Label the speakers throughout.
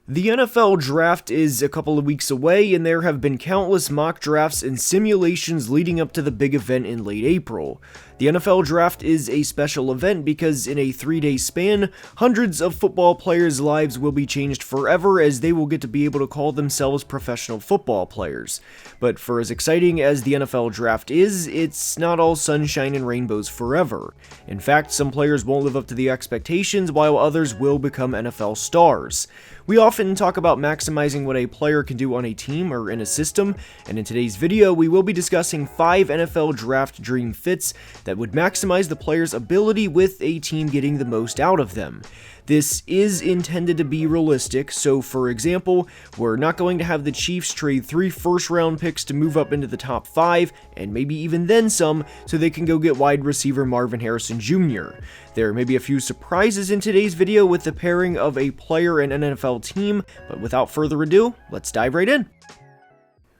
Speaker 1: The NFL draft is a couple of weeks away, and there have been countless mock drafts and simulations leading up to the big event in late April. The NFL draft is a special event because in a 3-day span, hundreds of football players' lives will be changed forever as they will get to be able to call themselves professional football players. But for as exciting as the NFL draft is, it's not all sunshine and rainbows forever. In fact, some players won't live up to the expectations while others will become NFL stars. We often talk about maximizing what a player can do on a team or in a system, and in today's video we will be discussing 5 NFL draft dream fits that would maximize the player's ability with a team getting the most out of them. This is intended to be realistic, so for example, we're not going to have the Chiefs trade 3 first-round picks to move up into the top 5, and maybe even then some, so they can go get wide receiver Marvin Harrison Jr. There may be a few surprises in today's video with the pairing of a player and an NFL team, but without further ado, let's dive right in.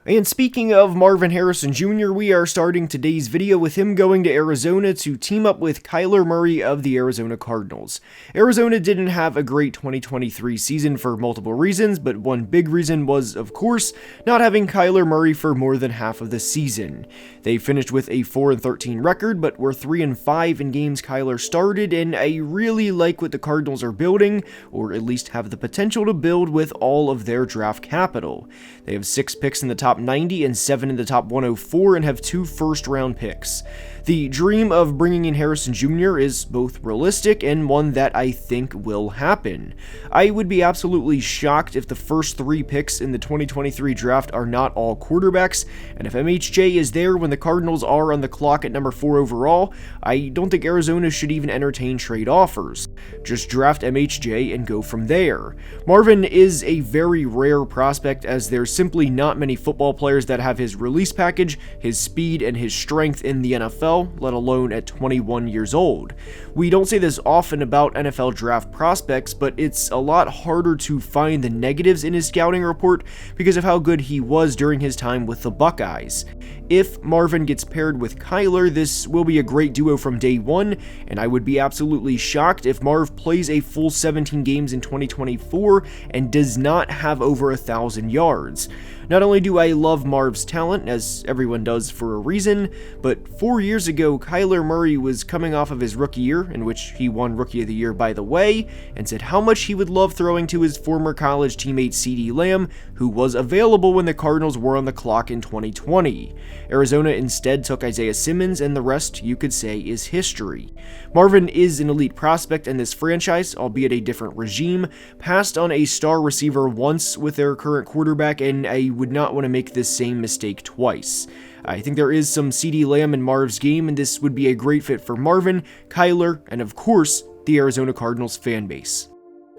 Speaker 1: And speaking of Marvin Harrison Jr., we are starting today's video with him going to Arizona to team up with Kyler Murray of the Arizona Cardinals. Arizona didn't have a great 2023 season for multiple reasons, but one big reason was, of course, not having Kyler Murray for more than half of the season. They finished with a 4-13 record, but were 3-5 in games Kyler started, and I really like what the Cardinals are building, or at least have the potential to build with all of their draft capital. They have 6 picks in the top 90 and 7 in the top 104 and have 2 first-round picks. The dream of bringing in Harrison Jr. is both realistic and one that I think will happen. I would be absolutely shocked if the first 3 picks in the 2023 draft are not all quarterbacks, and if MHJ is there when the Cardinals are on the clock at number 4 overall, I don't think Arizona should even entertain trade offers. Just draft MHJ and go from there. Marvin is a very rare prospect as there's simply not many football players that have his release package, his speed, and his strength in the NFL, let alone at 21 years old. We don't say this often about NFL draft prospects, but it's a lot harder to find the negatives in his scouting report because of how good he was during his time with the Buckeyes. If Marvin gets paired with Kyler, this will be a great duo from day one, and I would be absolutely shocked if Marv plays a full 17 games in 2024 and does not have over 1,000 yards. Not only do I love Marv's talent, as everyone does for a reason, but 4 years ago, Kyler Murray was coming off of his rookie year, in which he won Rookie of the Year by the way, and said how much he would love throwing to his former college teammate CeeDee Lamb, who was available when the Cardinals were on the clock in 2020. Arizona instead took Isaiah Simmons, and the rest, you could say, is history. Marvin is an elite prospect, and this franchise, albeit a different regime, passed on a star receiver once with their current quarterback, and I would not want to make this same mistake twice. I think there is some CeeDee Lamb in Marv's game, and this would be a great fit for Marvin, Kyler, and of course, the Arizona Cardinals fan base.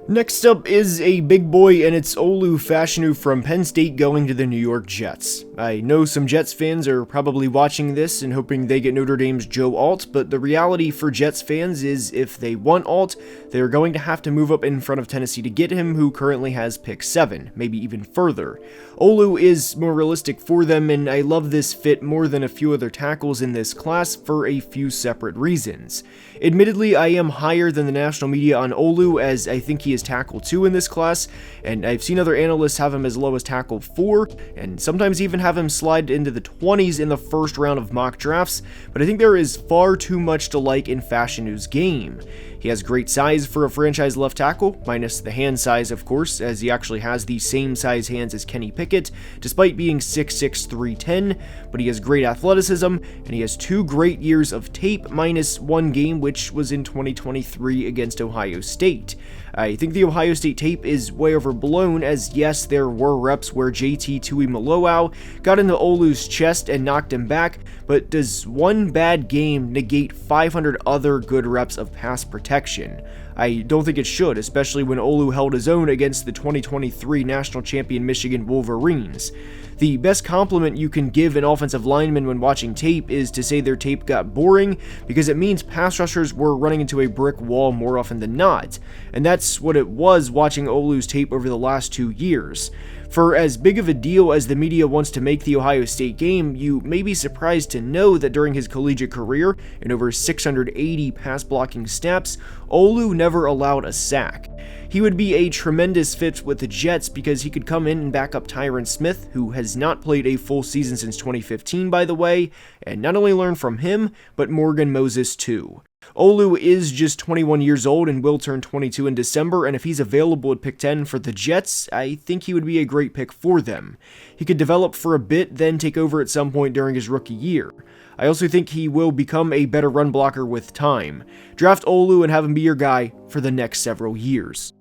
Speaker 1: Next up is a big boy, and it's Olu Fashanu from Penn State going to the New York Jets. I know some Jets fans are probably watching this and hoping they get Notre Dame's Joe Alt, but the reality for Jets fans is if they want Alt, they're going to have to move up in front of Tennessee to get him, who currently has pick 7, maybe even further. Olu is more realistic for them, and I love this fit more than a few other tackles in this class for a few separate reasons. Admittedly, I am higher than the national media on Olu, as I think he is tackle 2 in this class, and I've seen other analysts have him as low as tackle 4, and sometimes even have him slide into the 20s in the first round of mock drafts, but I think there is far too much to like in Fashanu's game. He has great size for a franchise left tackle, minus the hand size of course, as he actually has the same size hands as Kenny Pickett, despite being 6'6", 310, but he has great athleticism, and he has 2 great years of tape, minus 1 game which was in 2023 against Ohio State. I think the Ohio State tape is way overblown, as yes, there were reps where JT Tuimoloau got into Olu's chest and knocked him back, but does one bad game negate 500 other good reps of pass protection? I don't think it should, especially when Olu held his own against the 2023 national champion Michigan Wolverines. The best compliment you can give an offensive lineman when watching tape is to say their tape got boring, because it means pass rushers were running into a brick wall more often than not, and that's what it was watching Olu's tape over the last 2 years. For as big of a deal as the media wants to make the Ohio State game, you may be surprised to know that during his collegiate career, in over 680 pass blocking snaps, Olu never allowed a sack. He would be a tremendous fit with the Jets because he could come in and back up Tyron Smith, who has not played a full season since 2015 by the way, and not only learn from him, but Morgan Moses too. Olu is just 21 years old and will turn 22 in December, and if he's available at pick 10 for the Jets, I think he would be a great pick for them. He could develop for a bit, then take over at some point during his rookie year. I also think he will become a better run blocker with time. Draft Olu and have him be your guy for the next several years.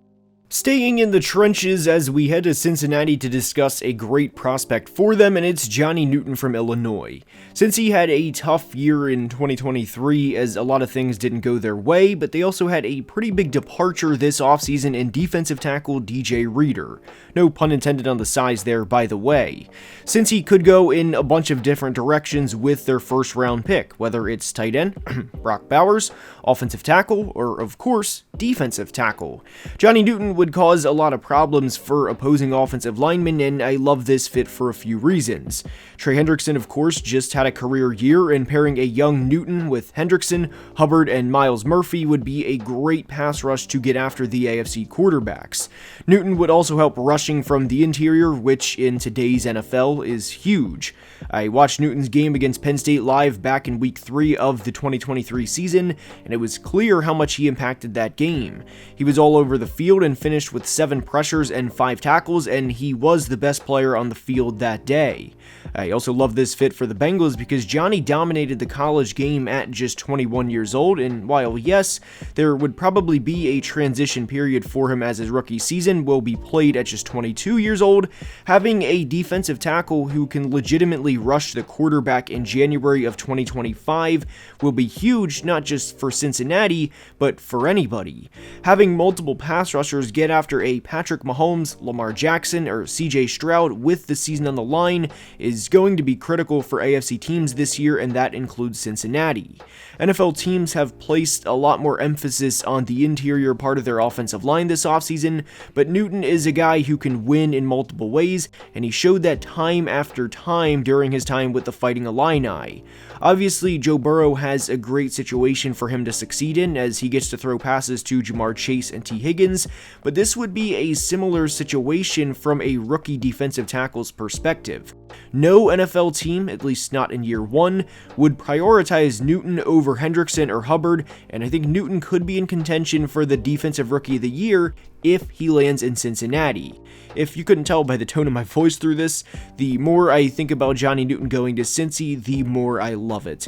Speaker 1: Staying in the trenches as we head to Cincinnati to discuss a great prospect for them, and it's Johnny Newton from Illinois. Since he had a tough year in 2023 as a lot of things didn't go their way, but they also had a pretty big departure this offseason in defensive tackle DJ Reader. No pun intended on the size there, by the way. Since he could go in a bunch of different directions with their first round pick, whether it's tight end, Brock Bowers, offensive tackle, or of course, defensive tackle. Johnny Newton would cause a lot of problems for opposing offensive linemen, and I love this fit for a few reasons. Trey Hendrickson, of course, just had a career year, and pairing a young Newton with Hendrickson, Hubbard, and Miles Murphy would be a great pass rush to get after the AFC quarterbacks. Newton would also help rushing from the interior, which in today's NFL is huge. I watched Newton's game against Penn State live back in week 3 of the 2023 season, and it was clear how much he impacted that game. He was all over the field and finished with 7 pressures and 5 tackles, and he was the best player on the field that day. I also love this fit for the Bengals because Johnny dominated the college game at just 21 years old, and while yes, there would probably be a transition period for him as his rookie season will be played at just 22 years old, having a defensive tackle who can legitimately rush the quarterback in January of 2025 will be huge, not just for Cincinnati, but for anybody. Having multiple pass rushers get after a Patrick Mahomes, Lamar Jackson, or CJ Stroud with the season on the line is going to be critical for AFC teams this year, and that includes Cincinnati. NFL teams have placed a lot more emphasis on the interior part of their offensive line this offseason, but Newton is a guy who can win in multiple ways, and he showed that time after time during his time with the Fighting Illini. Obviously, Joe Burrow has a great situation for him to succeed in as he gets to throw passes to Jamar Chase and T. Higgins, but this would be a similar situation from a rookie defensive tackle's perspective. No NFL team, at least not in year 1, would prioritize Newton over Hendrickson or Hubbard, and I think Newton could be in contention for the Defensive Rookie of the Year if he lands in Cincinnati. If you couldn't tell by the tone of my voice through this, the more I think about Johnny Newton going to Cincy, the more I love it.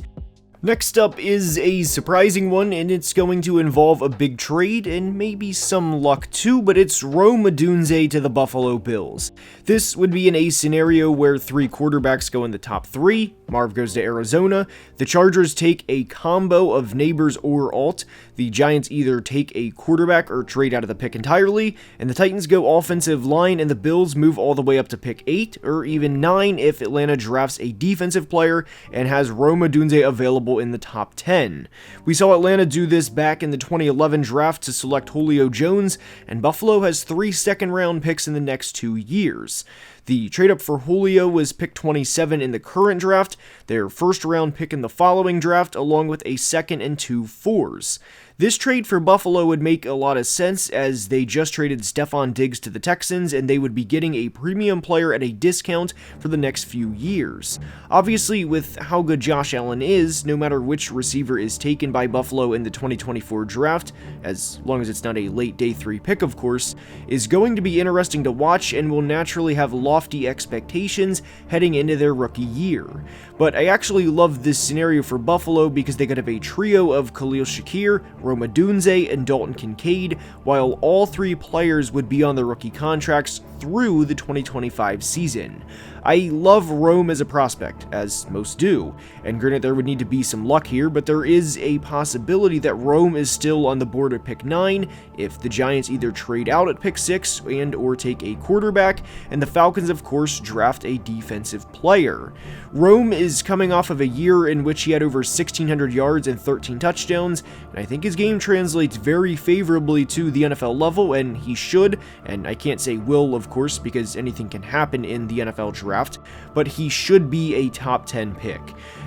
Speaker 1: Next up is a surprising one, and it's going to involve a big trade and maybe some luck too, but it's Rome Odunze to the Buffalo Bills. This would be in a scenario where 3 quarterbacks go in the top 3, Marv goes to Arizona, the Chargers take a combo of Neighbors or Alt, the Giants either take a quarterback or trade out of the pick entirely, and the Titans go offensive line, and the Bills move all the way up to pick 8 or even 9 if Atlanta drafts a defensive player and has Rome Odunze available in the top 10. We saw Atlanta do this back in the 2011 draft to select Julio Jones, and Buffalo has 3 second-round picks in the next 2 years. The trade-up for Julio was pick 27 in the current draft, their first-round pick in the following draft, along with a second and 2 4s. This trade for Buffalo would make a lot of sense as they just traded Stephon Diggs to the Texans and they would be getting a premium player at a discount for the next few years. Obviously, with how good Josh Allen is, no matter which receiver is taken by Buffalo in the 2024 draft, as long as it's not a late day 3 pick of course, is going to be interesting to watch and will naturally have lofty expectations heading into their rookie year. But I actually love this scenario for Buffalo because they could have a trio of Khalil Shakir, Rome Odunze, and Dalton Kincaid, while all 3 players would be on their rookie contracts through the 2025 season. I love Rome as a prospect, as most do, and granted there would need to be some luck here, but there is a possibility that Rome is still on the board at pick 9 if the Giants either trade out at pick 6 and or take a quarterback, and the Falcons of course draft a defensive player. Rome is coming off of a year in which he had over 1,600 yards and 13 touchdowns, and I think is his game translates very favorably to the NFL level, and he should, and I can't say will, of course, because anything can happen in the NFL draft, but he should be a top 10 pick.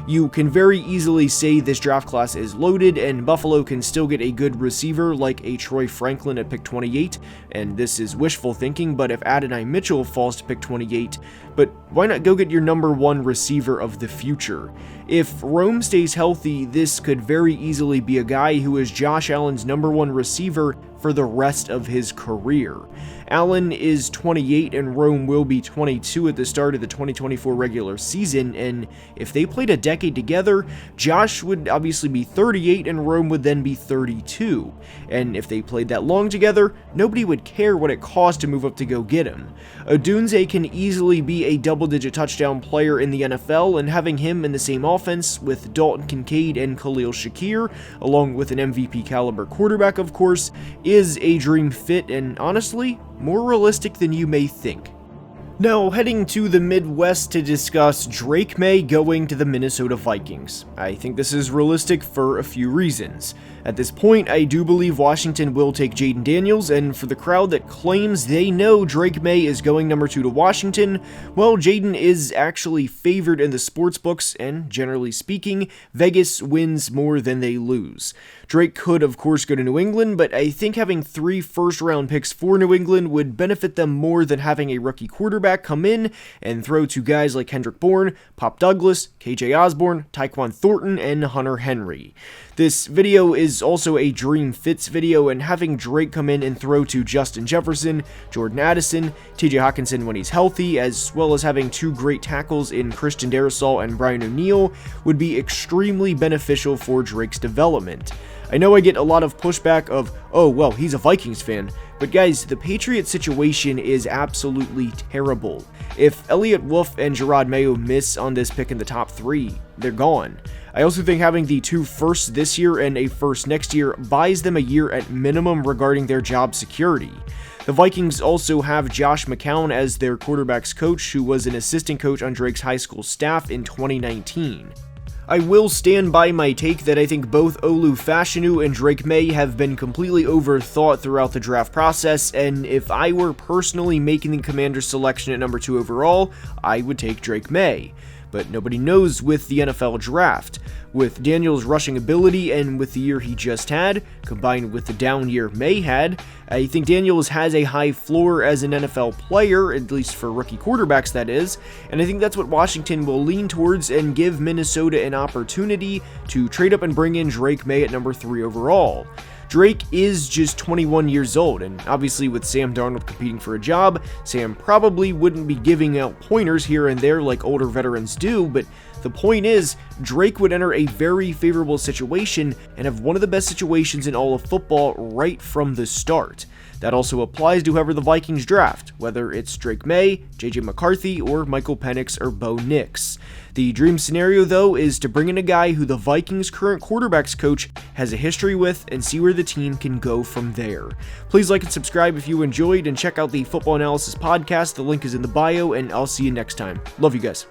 Speaker 1: You can very easily say this draft class is loaded, and Buffalo can still get a good receiver like a Troy Franklin at pick 28, and this is wishful thinking, but if Adonai Mitchell falls to pick 28, but why not go get your number 1 receiver of the future? If Rome stays healthy, this could very easily be a guy who is Josh Allen's number 1 receiver for the rest of his career. Allen is 28 and Rome will be 22 at the start of the 2024 regular season, and if they played a decade together, Josh would obviously be 38 and Rome would then be 32. And if they played that long together, nobody would care what it cost to move up to go get him. Odunze can easily be a double-digit touchdown player in the NFL, and having him in the same offense with Dalton Kincaid and Khalil Shakir, along with an MVP caliber quarterback, of course, is a dream fit, and honestly, more realistic than you may think. Now, heading to the Midwest to discuss Drake May going to the Minnesota Vikings. I think this is realistic for a few reasons. At this point, I do believe Washington will take Jaden Daniels, and for the crowd that claims they know Drake May is going number 2 to Washington, well, Jaden is actually favored in the sports books, and generally speaking, Vegas wins more than they lose. Drake could, of course, go to New England, but I think having 3 first-round picks for New England would benefit them more than having a rookie quarterback come in and throw to guys like Kendrick Bourne, Pop Douglas, KJ Osborne, Tyquan Thornton, and Hunter Henry. This video is also a dream fits video, and having Drake come in and throw to Justin Jefferson, Jordan Addison, TJ Hawkinson when he's healthy, as well as having 2 great tackles in Christian Darrisaw and Brian O'Neill would be extremely beneficial for Drake's development. I know I get a lot of pushback of, oh, well, he's a Vikings fan, but guys, the Patriots situation is absolutely terrible. If Elliott Wolf and Gerard Mayo miss on this pick in the top 3, they're gone. I also think having the 2 firsts this year and a first next year buys them a year at minimum regarding their job security. The Vikings also have Josh McCown as their quarterback's coach, who was an assistant coach on Drake's high school staff in 2019. I will stand by my take that I think both Olu Fashanu and Drake May have been completely overthought throughout the draft process, and if I were personally making the Commanders selection at number 2 overall, I would take Drake May. But nobody knows with the NFL draft. With Daniels' rushing ability and with the year he just had, combined with the down year May had, I think Daniels has a high floor as an NFL player, at least for rookie quarterbacks that is, and I think that's what Washington will lean towards and give Minnesota an opportunity to trade up and bring in Drake May at number 3 overall. Drake is just 21 years old, and obviously with Sam Darnold competing for a job, Sam probably wouldn't be giving out pointers here and there like older veterans do, but the point is, Drake would enter a very favorable situation and have one of the best situations in all of football right from the start. That also applies to whoever the Vikings draft, whether it's Drake May, JJ McCarthy, or Michael Penix or Bo Nix. The dream scenario, though, is to bring in a guy who the Vikings' current quarterbacks coach has a history with and see where the team can go from there. Please like and subscribe if you enjoyed, and check out the Football Analysis podcast. The link is in the bio, and I'll see you next time. Love you guys.